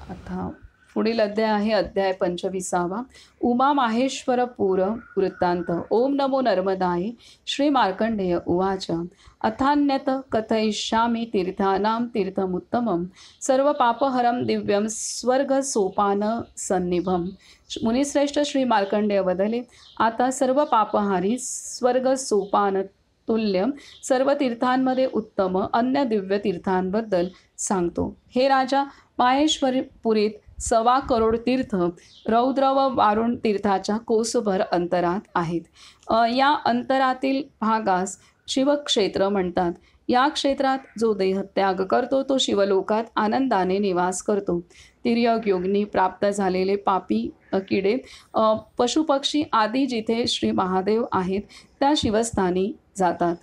आता पुढील अध्याय आहे अध्याय 25वा. उमा माहेश्वर पूर वृत्तांत. ओम नमो नर्मदाय. श्री मार्कंडेय उवाच. अथान्यत कथयिष्यामि तीर्थानां तीर्थमुत्तमं सर्व पापहरं दिव्यं स्वर्ग सोपान सन्निभम. मुनिश्रेष्ठ श्री मार्कंडेय वदले, आता सर्व पापहारी स्वर्ग सोपान तुल्य सर्व तीर्थांमध्ये उत्तम अन्य दिव्य तीर्थांबद्दल सांगतो. हे राजा, माहेश्वरपुरीत 1.25 तीर्थ रौद्र व वारुण तीर्थाच्या कोसभर अंतरात आहेत. या अंतरातील भागास शिवक्षेत्र म्हणतात. या क्षेत्रात जो देहत्याग करतो तो शिवलोकात आनंदाने निवास करतो. तिर्यक योगिनी प्राप्त झालेले पापी किडे, पशुपक्षी आदी जिथे श्री महादेव आहेत त्या शिवस्थानी जातात.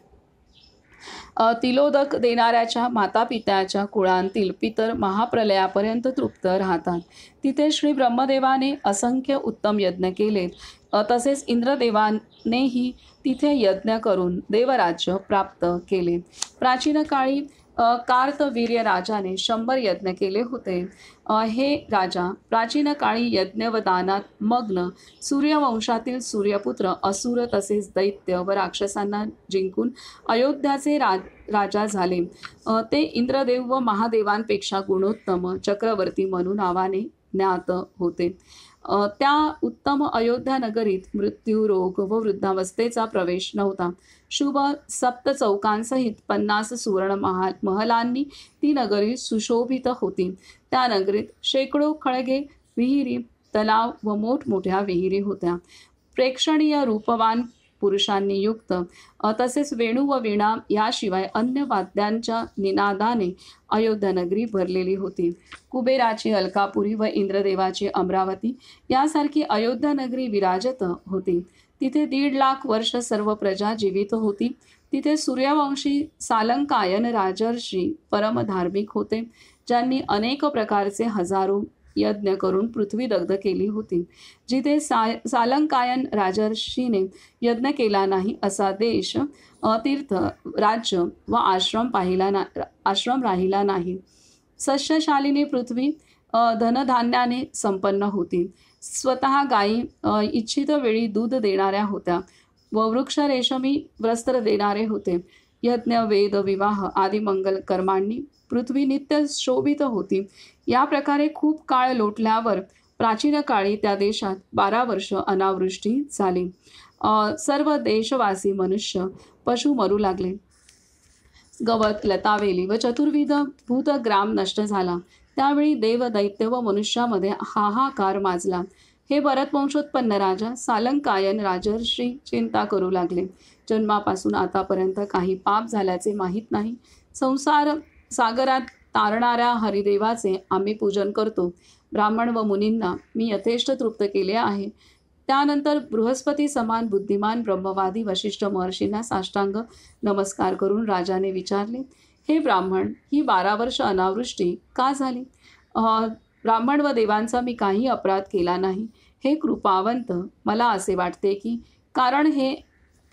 तिलोदक देणाऱ्याच्या मातापित्याच्या कुळांतील पितर महाप्रलयापर्यंत तृप्त राहतात. तिथे श्री ब्रह्मदेवाने असंख्य उत्तम यज्ञ केलेत. तसेच इंद्रदेवानेही तिथे यज्ञ करून देवराज्य प्राप्त केले. प्राचीन काळी कार्तवीर्य राजाने 100 यज्ञ केले होते. हे राजा, प्राचीन काळी यज्ञ व दानात मग्न सूर्यवंशातील सूर्यपुत्र असुर तसेच दैत्य व राक्षसांना जिंकून अयोध्याचे राजा झाले. ते इंद्रदेव व महादेवांपेक्षा गुणोत्तम चक्रवर्ती म्हणून नावाने ज्ञात होते. त्या उत्तम अयोध्या नगरीत मृत्यू, रोग व वृद्धावस्थेचा प्रवेश नव्हता. शुभ 7 चौकांसहित 50 सुवर्ण महलांनी ती नगरी सुशोभित होती. त्या नगरीत शेकडो खळगे, विहिरी, तलाव व मोठमोठ्या विहिरी होत्या. प्रेक्षणीय रूपवान पुरुषांनी युक्त तसेच वेणू व वीणा याशिवाय अन्य वाद्यांच्या निनादाने अयोध्या नगरी भरलेली होती. कुबेराची अलकापुरी व इंद्रदेवाची अमरावती यासारखी अयोध्या नगरी विराजत होती. तिथे 1.5 लाख वर्ष सर्व प्रजा जीवित होती. तिथे सूर्यवंशी सालंकायन राजर्षी परमधार्मिक होते, ज्यांनी अनेक प्रकारचे हजारो यज्ञ करून पृथ्वी दग्ध केली होती. जिथे सालंकायन राजर्षीने यज्ञ केला नाही असा देश, तीर्थ, राज्य व आश्रम राहिला नाही. सस्यशालिनी पृथ्वी धनधान्याने संपन्न होती. स्वतः गायी इच्छित वेळी दूध देणाऱ्या होत्या व वृक्ष रेशमी वस्त्र देणारे होते. यज्ञ, वेद, विवाह आदी मंगल कर्मांनी पृथ्वी नित्य शोभित होती. या प्रकारे खूप काळ लोटल्यावर प्राचीन काळी त्या देशात 12 वर्ष अनावृष्टी झाली. सर्व देशवासी मनुष्य पशु मरू लागले. गवत, लतावेली व चतुर्विध भूतग्राम नष्ट झाला. त्यावेळी देव, दैत्य व मनुष्यामध्ये हाहाकार माजला. हे भरतवंशोत्पन्न राजा सालंकायन राजर्षी चिंता करू लागले. जन्मापासून आतापर्यंत काही पाप झाल्याचे माहीत नाही. संसार सागरात तारणाऱ्या हरिदेवाचे आम्ही पूजन करतो. ब्राह्मण व मुनींना मी यथेष्ट तृप्त केले आहे. त्यानंतर बृहस्पती समान बुद्धिमान ब्रह्मवादी वशिष्ठ महर्षींना साष्टांग नमस्कार करून राजाने विचारले, हे ब्राह्मण, ही 12 वर्ष अनावृष्टी का झाली? ब्राह्मण व देवांचा मी काही अपराध केला नाही. हे कृपावंत, मला असे वाटते की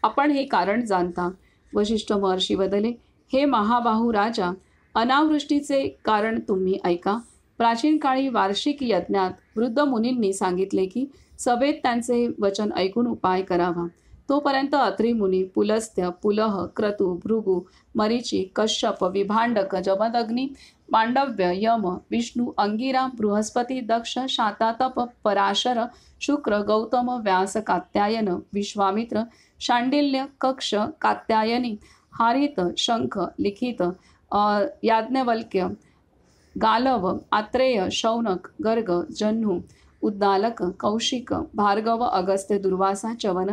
आपण हे कारण जाणता. वशिष्ठ महर्षी बदले, हे महाबाहू राजा, अनावृष्टीचे कारण तुम्ही ऐका. प्राचीन काळी वार्षिक यज्ञात वृद्ध मुनींनी सांगितले की सभेत त्यांचे वचन ऐकून उपाय करावा. तोपर्यंत अत्री मुनी, पुलस्त्य, पुलह, क्रतू, भृगु, मरीची, कश्यप, विभांडक, जमदग्नी, मांडव्य, यम, विष्णू, अंगिरा, बृहस्पती, दक्ष, शातातप, पराशर, शुक्र, गौतम, व्यास, कात्यायन, विश्वामित्र, शांडिल्य, कक्ष, कात्यायनी, हारित, शंख, लिखित, याज्ञवल्क्य, गालव, आत्रेय, शौनक, गर्ग, जन्हू, उद्दालक, कौशिक, भार्गव, अगस्त्य, दुर्वासा, चवन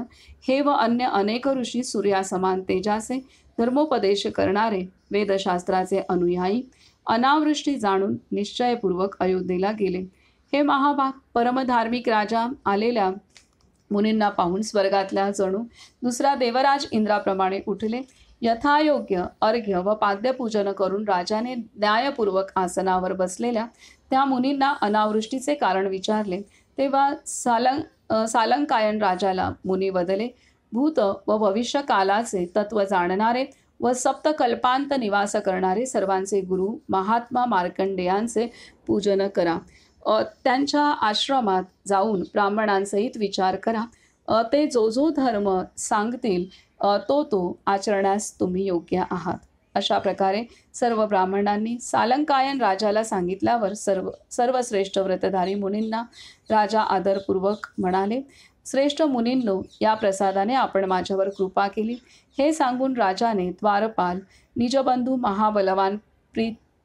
हे व अन्य अनेक ऋषी सूर्यासमान तेजाचे धर्मोपदेश करणारे वेदशास्त्राचे अनुयायी अनावृष्टी जाणून निश्चयपूर्वक अयोध्येला गेले. हे महाभाग, परमधार्मिक राजा आलेल्या मुनींना पाहून स्वर्गातल्या जणू दुसरा देवराज इंद्राप्रमाणे उठले. यथायोग्य अर्घ्य व पाद्यपूजन करून राजाने न्यायपूर्वक आसनावर बसलेल्या त्या मुनींना अनावृष्टीचे कारण विचारले. तेव्हा सालंकायन राजाला मुनी बदले भूत व भविष्य कालाचे तत्व जाणणारे व सप्तकल्पांत निवास करणारे सर्वांचे गुरु महात्मा मार्कंडेयांचे पूजन करा. त्यांच्या आश्रमात जाऊन ब्राह्मणांसहित विचार करा. ते जो जो धर्म सांगतील तो आचरण्यास तुम्ही योग्य आहात. अशा प्रकारे सर्व ब्राह्मणांनी सालंकायन राजाला सांगितल्यावर सर्वश्रेष्ठ व्रतधारी मुनींना राजा आदरपूर्वक म्हणाले, श्रेष्ठ मुनींनो, या प्रसादाने आपण माझ्यावर कृपा केली. हे सांगून राजाने द्वारपाल, निजबंधू महाबलवान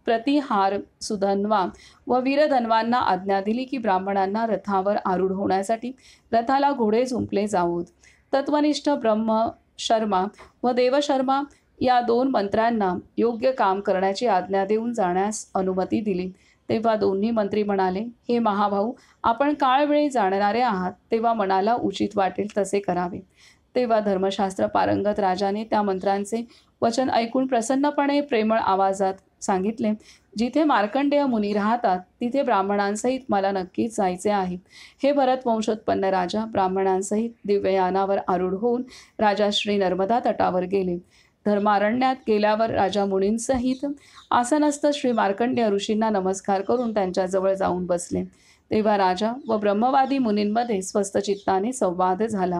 प्रतिहार सुधन्वा व वीरधन्वांना आज्ञा दिली की ब्राह्मणांना रथावर आरूढ होण्यासाठी रथाला घोडे जुंपले जावोत. तत्वनिष्ठ ब्रह्म शर्मा व देवशर्मा या 2 मंत्र्यांना योग्य काम करण्याची आज्ञा देऊन जाण्यास अनुमती दिली. तेव्हा दोन्ही मंत्री म्हणाले, हे महाभाऊ, आपण काळवेळी जाणणारे आहात, तेव्हा मनाला उचित वाटेल तसे करावे. तेव्हा धर्मशास्त्र पारंगत राजाने त्या मंत्र्यांचे वचन ऐकून प्रसन्नपणे प्रेमळ आवाजात सांगितले, जिथे मार्कंडेय मुनी राहतात तिथे ब्राह्मणांसहित मला नक्कीच जायचे आहे. हे भरत वंशोत्पन्न राजा ब्राह्मणांसहित दिव्ययानावर आरूढ होऊन राजा श्री नर्मदा तटावर गेले. धर्मारण्यात गेल्यावर राजा मुनींसहित आसनस्थ श्री मार्कंडेय ऋषींना नमस्कार करून त्यांच्याजवळ जाऊन बसले. तेव्हा राजा व ब्रह्मवादी मुनींमध्ये स्वस्थ चित्ताने संवाद झाला.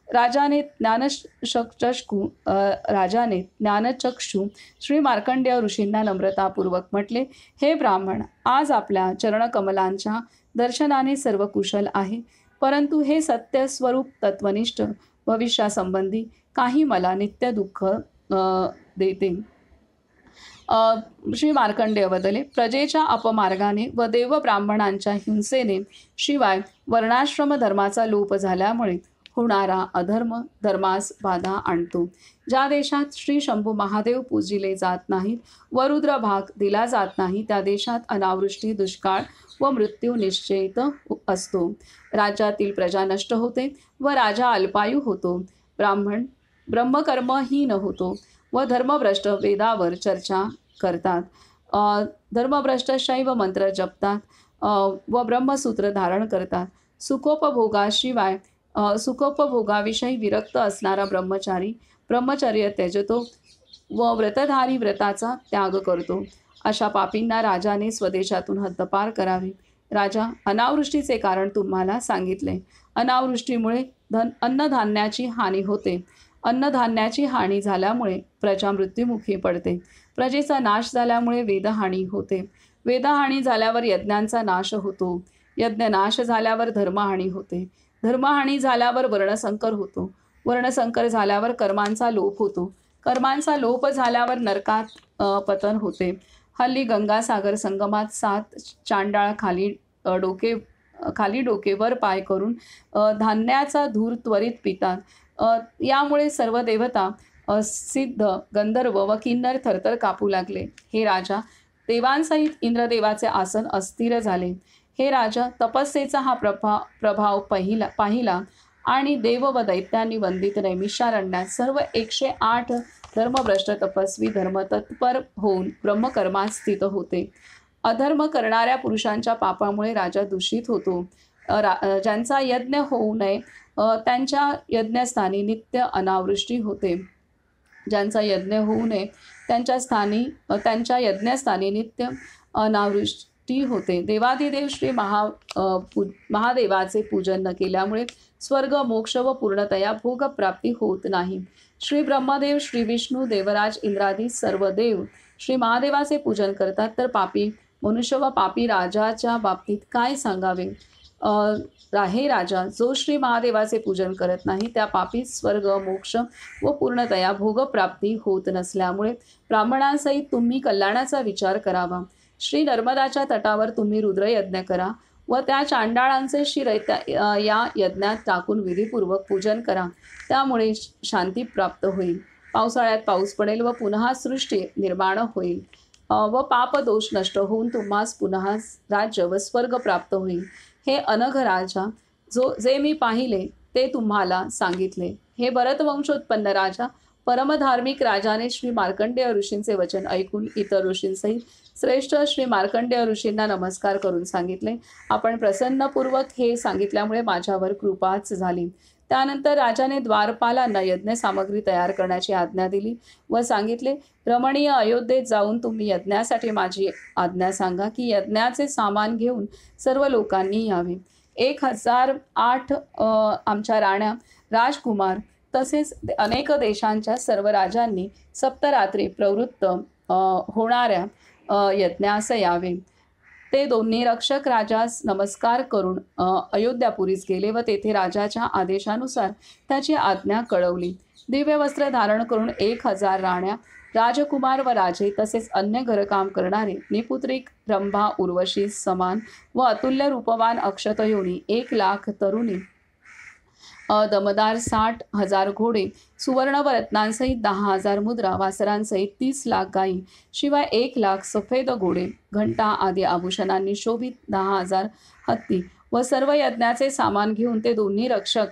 राजाने ज्ञानचक्षू श्री मार्कंडेय ऋषींना नम्रतापूर्वक म्हटले, हे ब्राह्मण, आज आपल्या चरणकमलांच्या दर्शनाने सर्व कुशल आहे, परंतु हे सत्य स्वरूप तत्वनिष्ठ भविष्यासंबंधी काही मला नित्य दुःख देते. श्री मार्कंडेय बदले, प्रजेच्या अपमार्गाने व देव ब्राह्मणांच्या हिंसेने शिवाय वर्णाश्रम धर्माचा लोप झाल्यामुळे होणारा अधर्म धर्मास बाधा आणतो. ज्या देशात श्री शंभू महादेव पूजिले जात नाहीत व रुद्र भाग दिला जात नाही, त्या देशात अनावृष्टी, दुष्काळ व मृत्यू निश्चित असतो. राज्यातील प्रजा नष्ट होते व राजा अल्पायू होतो. ब्राह्मण ब्रह्मकर्महीन होतो व धर्मभ्रष्ट वेदावर चर्चा करतात. धर्मभ्रष्ट शैव मंत्र जपतात व ब्रह्मसूत्र धारण करतात. सुखोपभोगाविषयी विरक्त असणारा ब्रह्मचारी ब्रह्मचर्य त्यजतो व व्रतधारी व्रताचा त्याग करतो. अशा पापींना राजाने स्वदेशातून हद्दपार करावे. राजा, अनावृष्टीचे कारण तुम्हाला सांगितले. अनावृष्टीमुळे अन्नधान्याची हानी होते. अन्नधान्याची हानी झाल्यामुळे प्रजा मृत्युमुखी पडते. प्रजेचा नाश झाल्यामुळे वेदहानी होते. वेदहानी झाल्यावर यज्ञांचा नाश होतो. यज्ञनाश झाल्यावर धर्महानी होते. धर्महानी झाल्यावर वर्णसंकर होतो. वर्णसंकर झाल्यावर कर्मांचा लोप होतो. कर्मांचा लोप झाल्यावर नरकात पतन होते. हल्ली गंगासागर संगमात 7 चांडाळ खाली डोके वर पाय करून धान्याचा धूर त्वरित पितात. यामुळे सर्व देवता, सिद्ध, गंधर्व व किन्नर थरथर कापू लागले. हे राजा, देवांसहित इंद्रदेवाचे आसन अस्थिर झाले. हे राजा, तपस्येचा हा प्रभाव पाहिला आणि देव व दैत्यांनी वंदित नैमिषारण्यात सर्व 108 धर्मभ्रष्ट तपस्वी धर्मतत्पर होऊन ब्रह्मकर्मात स्थित होते. अधर्म करणाऱ्या पुरुषांच्या पापामुळे राजा दूषित होतो. ज्यांचा यज्ञ होऊ नये त्यांच्या यज्ञस्थानी नित्य अनावृष्टी होते. ज्यांचा यज्ञ होऊ नये त्यांच्या यज्ञस्थानी नित्य अनावृष्टी होते. देवाधिदेव श्री महादेवाचे पूजन न केल्यामुळे स्वर्ग, मोक्ष व पूर्णतया भोगप्राप्ती होत नाही. श्री ब्रह्मदेव, श्री विष्णू, देवराज इंद्रादी सर्व देव श्री महादेवाचे पूजन करतात, तर पापी मनुष्य व पापी राजाच्या बाबतीत काय सांगावे. हे राजा, जो श्री महादेवाचे पूजन करत नाही त्या पापी स्वर्ग, मोक्ष व पूर्णतया भोगप्राप्ती होत नसल्यामुळे ब्राह्मणांसहित तुम्ही कल्याणाचा विचार करावा. श्री नर्मदाच्या तटावर तुम्ही रुद्रयज्ञ करा व त्या चांडाळांचे शिर या यज्ञात टाकून विधीपूर्वक पूजन करा. त्यामुळे शांती प्राप्त होईल. पावसाळ्यात पाऊस पडेल व पुन्हा सृष्टी निर्माण होईल व पापदोष नष्ट होऊन तुम्हास पुन्हा राज्य व स्वर्ग प्राप्त होईल. हे अनघ राजा, जे मी पाहिले ते तुम्हाला सांगितले. हे भरतवंशोत्पन्न राजा, परमधार्मिक राजाने श्री मार्कंडेय ऋषींचे वचन ऐकून इतर ऋषींसहित श्रेष्ठ श्री मार्कंडेय ऋषींना नमस्कार करून सांगितले, आपण प्रसन्नपूर्वक हे सांगितल्यामुळे माझ्यावर कृपाच झाली. त्यानंतर राजाने द्वारपालांना यज्ञ सामग्री तयार करण्याची आज्ञा दिली व सांगितले, रमणीय अयोध्येत जाऊन तुम्ही यज्ञासाठी माझी आज्ञा सांगा की यज्ञाचे सामान घेऊन सर्व लोकांनी यावे. 1008 आमच्या राण्या, राजकुमार तसेच अनेक देशांच्या सर्व राजांनी सप्तरात्री प्रवृत्त होणाऱ्या यज्ञास यावे. ते दोन्ही रक्षक राजास नमस्कार करून अयोध्यापुरीस गेले व तेथे राजाच्या आदेशानुसार त्याची आज्ञा कळवली. दिव्य वस्त्र धारण करून 1000 राण्या, राजकुमार व राजे तसेच अन्य घरकाम करणारे निपुत्रिक, रंभा, उर्वशी, समान व अतुल्य रूपवान अक्षतयोनी 1,00,000 तरुणी, दमदार 60,000 घोडे, सुवर्ण व रत्नांसहित 10,000 मुद्रा, वासरांसहित 30,00,000 गायी, शिवाय 1,00,000 सफेद घोडे, घंटा आदी आभूषणांनी शोभित 10,000 हत्ती व सर्व यज्ञाचे सामान घेऊन ते दोन्ही रक्षक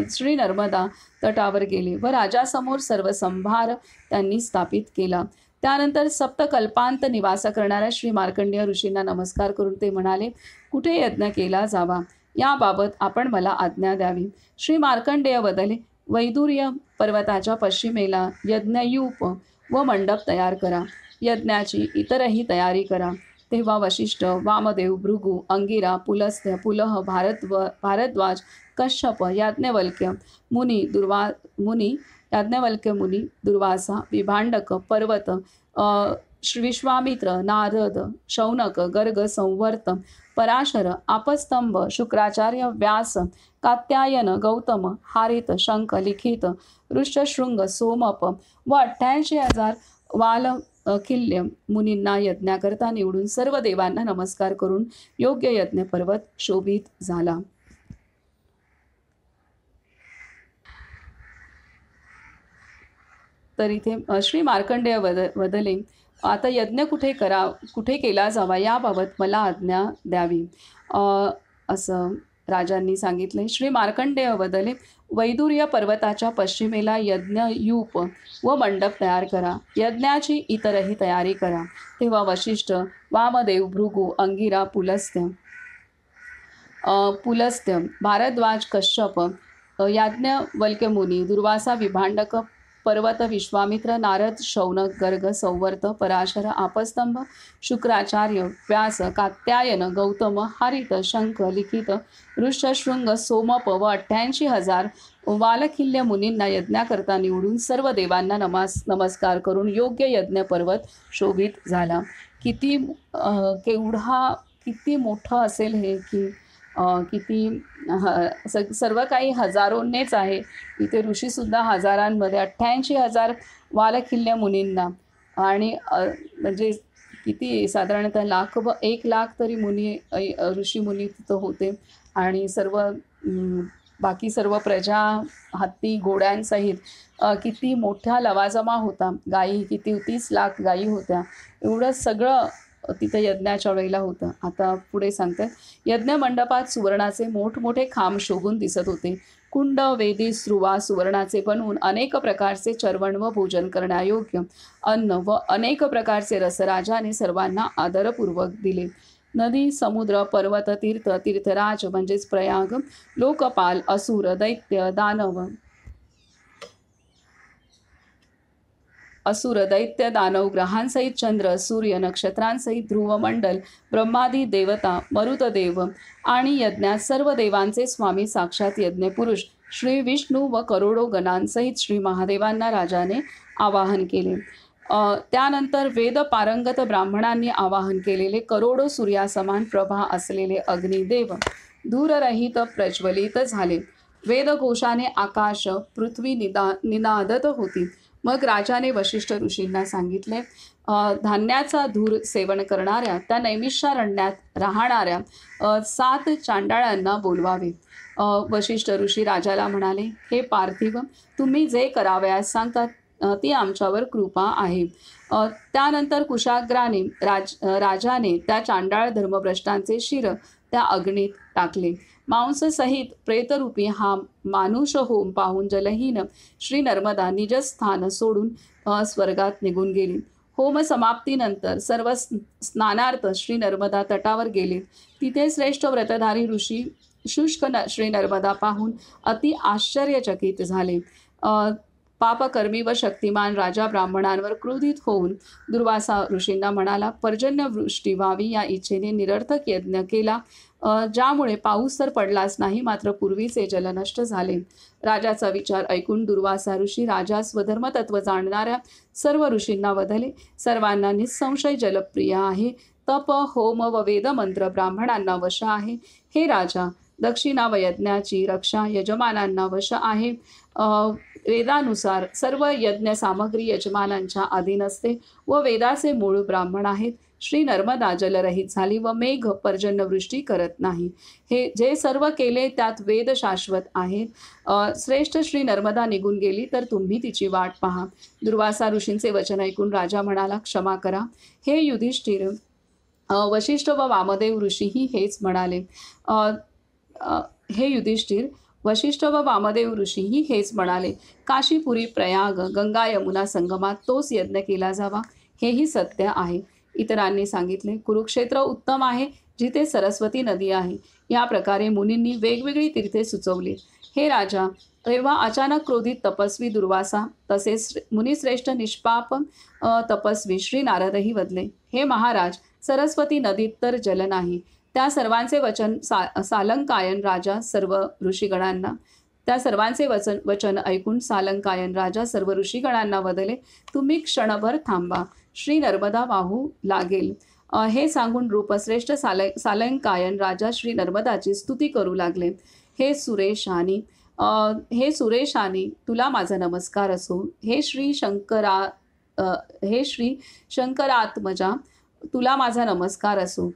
श्री नर्मदा तटावर गेले व राजासमोर सर्व संभार त्यांनी स्थापित केला. त्यानंतर सप्तकल्पांत निवास करणाऱ्या श्री मार्कंडेय ऋषींना नमस्कार करून ते म्हणाले, कुठे यज्ञ केला जावा याबाबत आपण मला आज्ञा द्यावी. श्री मार्कंडेय बदले, वैदुर्य पर्वताच्या पश्चिमेला यज्ञयूप व मंडप तयार करा, यज्ञाची इतरही तयारी करा. तेव्हा वशिष्ठ, वामदेव, भृगु, अंगिरा, पुलस्त्य, पुलह, भारद्वाज, कश्यप, याज्ञवल्क्य मुनी, दुर्वासा, विभांडक, पर्वत, विश्वामित्र, नारद, शौनक, गर्ग, संवर्त, पराशर, आपस्तंभ, शुक्राचार्य, व्यास, कात्यायन, गौतम, हारित, शंख, लिखित, ऋष्यशृंग, सोमप व 88,000 वालकिल्य मुनींना यज्ञाकरता निवडून सर्व देवांना नमस्कार करून योग्य यज्ञ पर्वत शोभित झाला. तर इथे श्री मार्कंडेय वदले, आता यज्ञ कुठे केला जावा याबाबत मला आज्ञा द्यावी असं राजांनी सांगितले. श्री मार्कंडेय वदले, वैदुर्य पर्वताच्या पश्चिमेला यज्ञयूप व मंडप तयार करा, यज्ञाची इतरही तयारी करा. तेव्हा वशिष्ठ, वामदेव, भृगु, अंगिरा, पुलस्त्य, भारद्वाज, कश्यप, याज्ञवल्क्य मुनी, दुर्वासा, विभांडक, पर्वत, विश्वामित्र, नारद, शौनक, गर्ग, संवर्त, पराशर, आपस्तंभ, शुक्राचार्य, व्यास, कात्यायन, गौतम, हारित, शंख, लिखित, ऋष्यशृंग, सोमप व 88,000 वालकिल्य मुनींना यज्ञाकरता निवडून सर्व देवांना नमस्कार करून योग्य यज्ञ पर्वत शोभित झाला. किती मोठं असेल हे, की सर्व काही हजारोंनेच आहे. इथे ऋषीसुद्धा हजारांमध्ये, 88,000 वालकिल्य मुनींना, आणि म्हणजे किती साधारणतः 1,00,000 तरी ऋषी मुनी तिथं होते. आणि बाकी सर्व प्रजा, हत्ती, घोड्यांसहित किती मोठा लवाजमा होता. गायी किती 30,00,000 गायी होत्या. एवढं सगळं तिथं यज्ञाच्या वेळेला होतं. आता पुढे सांगतात, यज्ञ मंडपात सुवर्णाचे मोठमोठे खांब शोभून दिसत होते. कुंड, वेदी, स्रुवा सुवर्णाचे बनवून अनेक प्रकारचे चर्वण व भोजन करण्यायोग्य अन्न व अनेक प्रकारचे रसराजाने सर्वांना आदरपूर्वक दिले. नदी, समुद्र, पर्वत, तीर्थराज म्हणजेच प्रयाग, लोकपाल, असुर, दैत्य, दानव, ग्रहांसहित चंद्र, सूर्य, नक्षत्रांसहित ध्रुवमंडल, ब्रह्मादी देवता, मरुतदेव आणि यज्ञात सर्व देवांचे स्वामी साक्षात यज्ञपुरुष श्री विष्णू व करोडो गणांसहित श्री महादेवांना राजाने आवाहन केले. त्यानंतर वेद पारंगत ब्राह्मणांनी आवाहन केलेले करोडो सूर्यासमान प्रभा असलेले अग्निदेव धूररहित प्रज्वलित झाले. वेदघोषाने आकाश, पृथ्वी निनादत होती. मग राजाने वशिष्ठ ऋषींना सांगितले, धान्याचा धूर सेवन करणाऱ्या त्या नैमिषारण्यात राहणाऱ्या 7 चांडाळांना बोलवावे. वशिष्ठ ऋषी राजाला म्हणाले, हे पार्थिव, तुम्ही जे करावयास सांगतात ती आमच्यावर कृपा आहे. त्यानंतर कुशाग्राने राजाने त्या चांडाळ धर्मभ्रष्टांचे शिर त्या अग्नीत टाकले. मांससहित प्रेतरूपी हा मानुष होम पाहून जलहीन श्री नर्मदा निजस्थान सोडून स्वर्गात निघून गेली. होम समाप्तीनंतर सर्व स्नानार्थ श्री नर्मदा तटावर गेले. तिथे श्रेष्ठ व्रतधारी ऋषी शुष्क श्री नर्मदा पाहून अति आश्चर्यचकित झाले. पापकर्मी व शक्तिमान राजा ब्राह्मणांवर क्रोधित होऊन दुर्वासा ऋषींना म्हणाला, पर्जन्यवृष्टी व्हावी या इच्छेने निरर्थक यज्ञ केला, ज्यामुळे पाऊस तर पडलाच नाही, मात्र पूर्वीचे जल नष्ट झाले. राजाचा विचार ऐकून दुर्वासा ऋषी राजा स्वधर्मतत्व जाणणाऱ्या सर्व ऋषींना वदले. सर्वांना निःसंशय जलप्रिय आहे. तप होम व वेदमंत्र ब्राह्मणांना वश आहे. हे राजा, दक्षिणा व यज्ञाची रक्षा यजमानांना वश आहे. वेदानुसार सर्व यज्ञ सामग्री यजमानांच्या अधीन असते व वेदाचे मूळ ब्राह्मण आहेत. श्री नर्मदा जलरहित झाली व मेघ पर्जन्यवृष्टी करत नाही. हे जे सर्व केले त्यात वेद शाश्वत आहेत. श्रेष्ठ श्री नर्मदा निघून गेली तर तुम्ही तिची वाट पहा. दुर्वासा ऋषींचे वचन ऐकून राजा म्हणाला, क्षमा करा हे युधिष्ठिर. वशिष्ठ व वामदेव ऋषीही हेच म्हणाले. हे युधिष्ठिर, वशिष्ठ व वामदेव ऋषीही हेच म्हणाले. काशीपुरी प्रयाग गंगा यमुना संगमात तोच यज्ञ केला जावा, हेही सत्य आहे. इतरांनी सांगितले, कुरुक्षेत्र उत्तम आहे, जिथे सरस्वती नदी आहे. या प्रकारे मुनींनी वेगवेगळी तीर्थे सुचवली. हे राजा, तेव्हा अचानक क्रोधित तपस्वी दुर्वासा तसेच मुनिश्रेष्ठ निष्पाप तपस्वी श्री नारदही वदले. हे महाराज, सरस्वती नदीत तर जल नाही. त्या सर्वांचे वचन ऐकून सालंकायन राजा सर्व ऋषीगणांना वदले, तुम्ही क्षणभर थांबा, श्री नर्मदा वाहू लागेल. हे सांगून रूपश्रेष्ठ सालंकायन राजा श्री नर्मदाची स्तुती करू लागले. हे सुरेशानी तुला माझा नमस्कार असो. हे श्री शंकरात्मजा तुला माझा नमस्कार असो.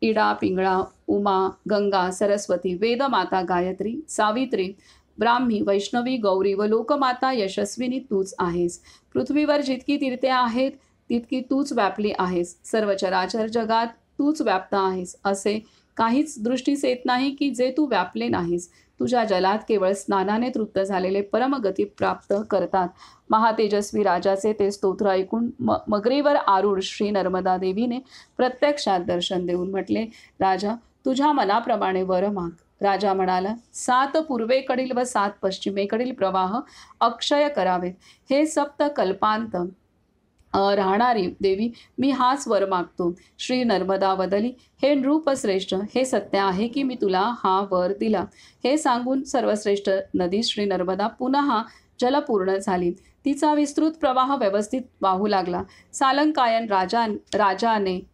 इडा पिंगळा उमा गंगा सरस्वती वेदमाता गायत्री सावित्री ब्राह्मी वैष्णवी गौरी व लोकमाता यशस्विनी तूच आहेस. पृथ्वीवर जितकी तीर्थे आहेत तितकी तूच व्यापली आहेस. सर्व चराचर जगात तूच व्याप्त आहेस. असे काहीच दृष्टीस येत नाही की जे तू व्यापले नाहीस. तुझ्या जलात केवळ स्नानाने तृप्त झालेले परमगती प्राप्त करतात. महातेजस्वी राजाचे ते स्तोत्र ऐकून मगरीवर आरूढ श्री नर्मदा देवीने प्रत्यक्षात दर्शन देऊन म्हटले, राजा, तुझ्या मनाप्रमाणे वर माग. राजा म्हणाला, 7 पूर्वेकडील व 7 पश्चिमेकडील प्रवाह अक्षय करावेत. हे सप्त कल्पांत राहणारी देवी, मी हाच वर मागतो. श्री नर्मदा वदली, हे नृपश्रेष्ठ, हे सत्य आहे की मी तुला हा वर दिला. हे सांगून सर्वश्रेष्ठ नदी श्री नर्मदा पुन्हा जलपूर्ण झाली. तिचा विस्तृत प्रवाह व्यवस्थित वाहू लागला. सालंकायन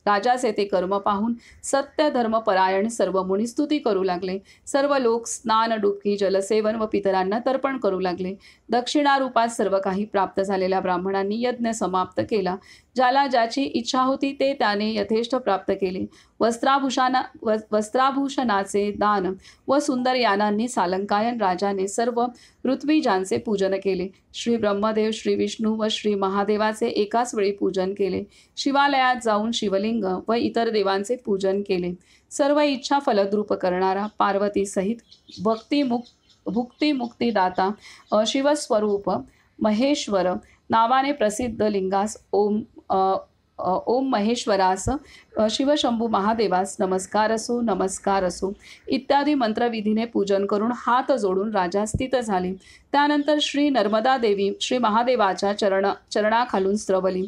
राजाचे ते कर्म पाहून सत्य धर्मपरायण सर्व मुनी स्तुती करू लागले. सर्व लोक स्नान डुबकी जलसेवन व पितरांना तर्पण करू लागले. दक्षिणारूपात सर्व काही प्राप्त झालेल्या ब्राह्मणांनी यज्ञ समाप्त केला. ज्याला ज्याची इच्छा होती ते त्याने यथेष्ट प्राप्त केले. वस्त्राभूषणाचे दान व सुंदर यानांनी सालंकायन राजाने सर्व ऋत्विजांचे पूजन केले. श्री ब्रह्मदेव, श्री विष्णू व श्री महादेवाचे एकाच वेळी पूजन केले. शिवालयात जाऊन शिवलिंग व इतर देवांचे पूजन केले. सर्व इच्छा फलद्रूप करणारा पार्वतीसहित भुक्तिमुक्तिदाता शिवस्वरूप महेश्वर नावाने प्रसिद्ध लिंगास ओम महेश्वरास शिवशंभू महादेवास नमस्कार असो, नमस्कार असो इत्यादी मंत्रविधीने पूजन करून हात जोडून राजा स्थित झाली. त्यानंतर श्री नर्मदा देवी श्री महादेवाच्या चरणाखालून स्रवली.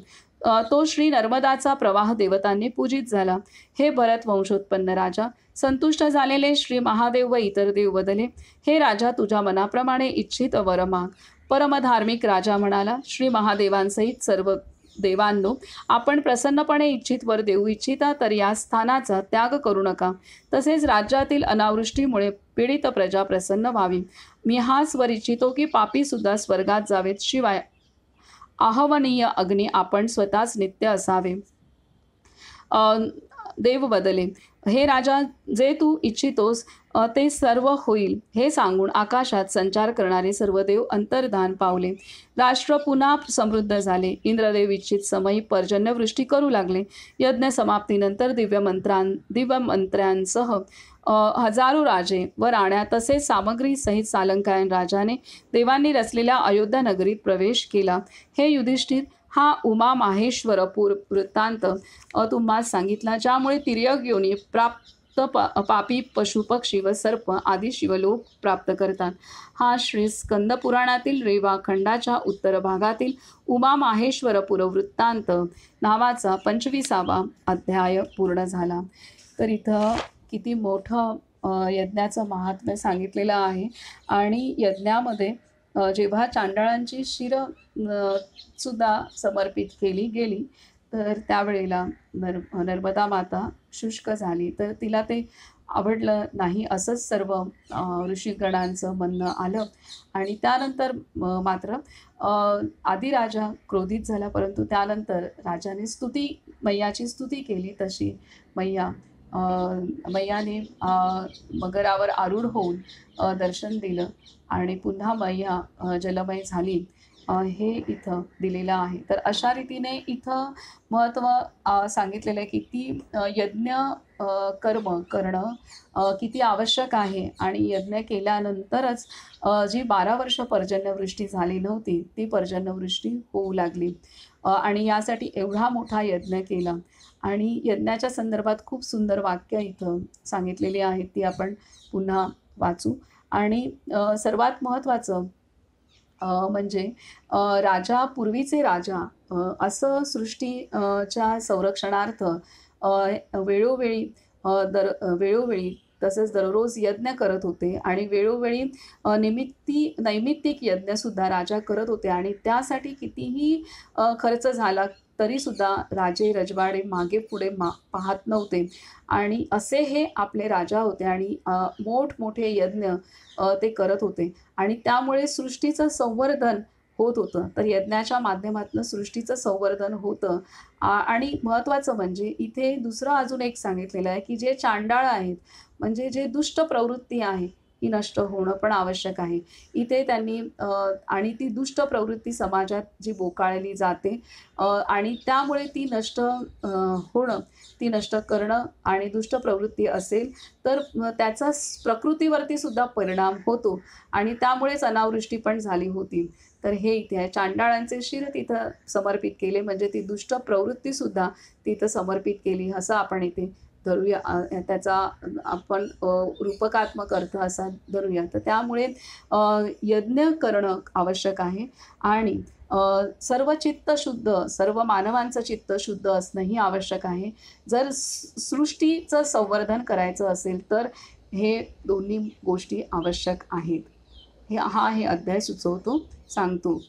तो श्री नर्मदाचा प्रवाह देवतांनी पूजित झाला. हे भरत वंशोत्पन्न राजा, संतुष्ट झालेले श्री महादेव व इतर देव वदले, हे राजा, तुझ्या मनाप्रमाणे इच्छित वर माग. परमधार्मिक राजा म्हणाला, श्री महादेवांसहित सर्व देवांनो, आपण प्रसन्नपणे इच्छित वर देऊ इच्छिता तर या स्थानाचा त्याग करू नका. तसेच राज्यातील अनावृष्टीमुळे पीडित प्रजा प्रसन्न व्हावी. मी हाच वर इच्छितो की पापी सुद्धा स्वर्गात जावेत. शिवाय आहवनीय अग्नी आपण स्वतःच नित्य असावे. देव बदले. हे राजा, जे तू इच्छितोस ते सर्व होईल हे सांगून आकाशात संचार करणारे सर्व देव अंतर्धान पावले. राष्ट्र पुन्हा समृद्ध झाले. इंद्रदेव इच्छित समयी पर्जन्यवृष्टी करू लागले. यज्ञ समाप्तीनंतर दिव्यमंत्र्यांसह हजारो राजे व राण्या तसेच सामग्रीसहित सालंकायन राजाने देवांनी रचलेल्या अयोध्या नगरीत प्रवेश केला. हे युधिष्ठिर, हा उमा माहेश्वरपूर वृत्तांत तुम्हास सांगितला, ज्यामुळे तिर्यक योनी प्राप्त पापी पशुपक्षी व सर्प आदी शिवलोक प्राप्त करतात. हा श्री स्कंद पुराणातील रेवा खंडाच्या उत्तर भागातील उमा माहेश्वरपूर वृत्तांत नावाचा 25वा अध्याय पूर्ण झाला. तर इथं किती मोठं यज्ञाचं महात्म्य सांगितलेलं आहे. आणि यज्ञामध्ये जेव्हा चांडाळांची सुद्धा समर्पित केली गेली, तर त्यावेळेला नर्मदा माता शुष्क झाली. तर तिला ते आवडलं नाही असंच सर्व ऋषीगणांचं म्हणणं आलं. आणि त्यानंतर मात्र आधी राजा क्रोधित झाला, परंतु त्यानंतर राजाने मैयाची स्तुती केली. तशी मैयाने मगरावर आरूढ होऊन दर्शन दिलं आणि पुन्हा मैया जलमय झाली, हे इथं दिलेलं आहे. तर अशा रीतीने इथं महत्त्व सांगितलेलं आहे की ती यज्ञ कर्म करणं किती आवश्यक आहे. आणि यज्ञ केल्यानंतरच जी 12 वर्ष पर्जन्यवृष्टी झाली नव्हती, ती पर्जन्यवृष्टी होऊ लागली. आणि यासाठी एवढा मोठा यज्ञ केला. आणि यज्ञाच्या संदर्भात खूप सुंदर वाक्य इथं सांगितलेली आहेत, ती आपण पुन्हा वाचू. आणि सर्वात महत्त्वाचं म्हणजे पूर्वीचे राजा असं सृष्टीच्या संरक्षणार्थ वेळोवेळी तसेच दररोज यज्ञ करत होते. आणि वेळोवेळी नैमित्तिक यज्ञसुद्धा राजा करत होते. आणि त्यासाठी कितीही खर्च झाला तरीसुद्धा राजे रजवाडे मागे पुढे पाहत नव्हते. आणि असे हे आपले राजा होते आणि मोठमोठे यज्ञ ते करत होते. आणि त्यामुळे सृष्टीचं संवर्धन होत होतं. तर यज्ञाच्या माध्यमातून सृष्टीचं संवर्धन होतं. आणि महत्त्वाचं म्हणजे इथे दुसरं अजून एक सांगितलेलं आहे की जे चांडाळ आहेत, म्हणजे जे दुष्ट प्रवृत्ती आहे, ही नष्ट होणं पण आवश्यक आहे. इथे त्यांनी आणि ती दुष्ट प्रवृत्ती समाजात जी बोकाळली जाते आणि त्यामुळे ती नष्ट होणं, ती नष्ट करणं. आणि दुष्ट प्रवृत्ती असेल तर त्याचा प्रकृतीवरती सुद्धा परिणाम होतो आणि त्यामुळेच अनावृष्टी पण झाली होती. तर हे इथे आहे. चांडाळांचे शिर तिथं समर्पित केले, म्हणजे ती दुष्ट प्रवृत्तीसुद्धा तिथं समर्पित केली, असं आपण इथे धरूया. त्याचा आपण रूपकात्मक अर्थ असा धरूया. तर त्यामुळे यज्ञ करणं आवश्यक आहे. आणि सर्व चित्त शुद्ध, सर्व मानवांचं चित्त शुद्ध असणंही आवश्यक आहे. जर सृष्टीचं संवर्धन करायचं असेल तर हे दोन्ही गोष्टी आवश्यक आहेत. हे अध्याय सुचवतो, सांगतो.